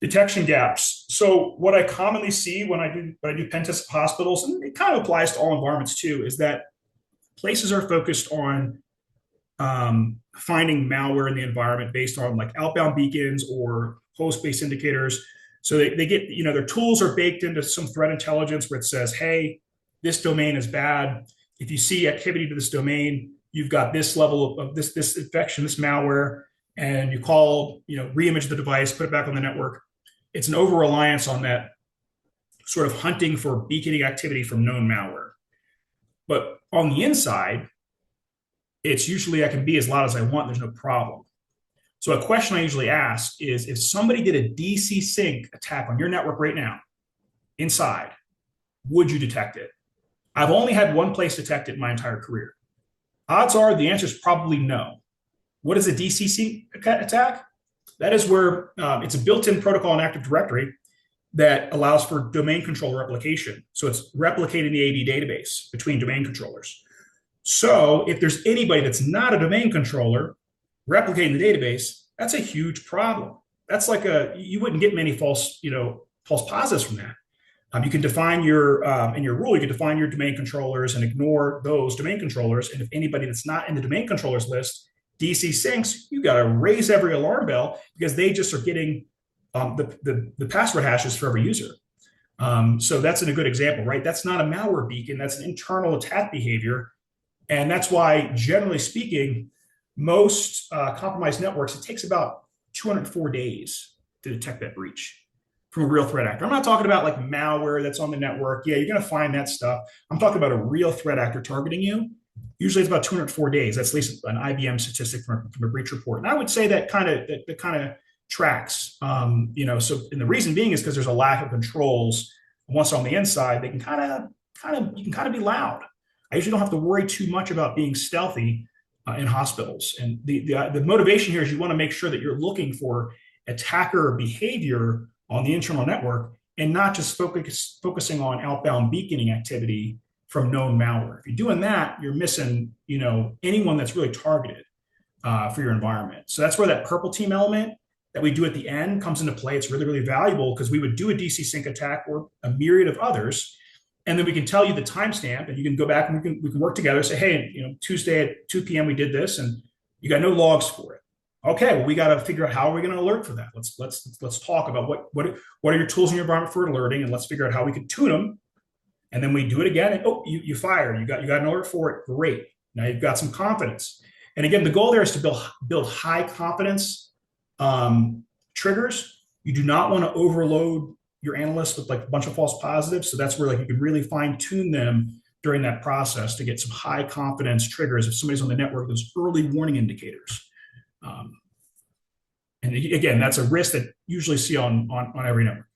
Detection gaps. So what I commonly see when I do pen tests of hospitals, and it kind of applies to all environments too, is that places are focused on finding malware in the environment based on like outbound beacons or host-based indicators. So they get, their tools are baked into some threat intelligence where it says, hey, this domain is bad. If you see activity to this domain, you've got this level of this infection, this malware, and you call, reimage the device, put it back on the network. It's an over reliance on that sort of hunting for beaconing activity from known malware. But on the inside, it's usually I can be as loud as I want. There's no problem. So a question I usually ask is if somebody did a DCSync attack on your network right now, inside, would you detect it? I've only had one place detect it in my entire career. Odds are the answer is probably no. What is a DCSync attack? That is where it's a built-in protocol in Active Directory that allows for domain controller replication. So it's replicating the AD database between domain controllers. So if there's anybody that's not a domain controller replicating the database, that's a huge problem. That's like you wouldn't get many false positives from that. You can define in your rule, you can define your domain controllers and ignore those domain controllers. And if anybody that's not in the domain controllers list DCSyncs, you got to raise every alarm bell because they just are getting the password hashes for every user. So that's a good example, right? That's not a malware beacon. That's an internal attack behavior. And that's why, generally speaking, most compromised networks, it takes about 204 days to detect that breach from a real threat actor. I'm not talking about like malware that's on the network. Yeah, you're going to find that stuff. I'm talking about a real threat actor targeting you. Usually it's about 204 days. That's at least an IBM statistic from a breach report. And I would say that kind of tracks. So, and the reason being is because there's a lack of controls. Once on the inside, they can you can kind of be loud. I usually don't have to worry too much about being stealthy in hospitals. And the motivation here is you want to make sure that you're looking for attacker behavior on the internal network and not just focusing on outbound beaconing activity from known malware. If you're doing that, you're missing, anyone that's really targeted for your environment. So that's where that purple team element that we do at the end comes into play. It's really, really valuable because we would do a DCSync attack or a myriad of others. And then we can tell you the timestamp and you can go back and we can work together, say, hey, Tuesday at 2 p.m. we did this and you got no logs for it. Okay, well, we got to figure out how are we going to alert for that. Let's talk about what are your tools in your environment for alerting, and let's figure out how we can tune them. And then we do it again, and you fire. You got an alert for it. Great. Now you've got some confidence. And again, the goal there is to build high confidence triggers. You do not want to overload your analysts with like a bunch of false positives. So that's where like you can really fine tune them during that process to get some high confidence triggers if somebody's on the network, those early warning indicators. And again, that's a risk that you usually see on every network.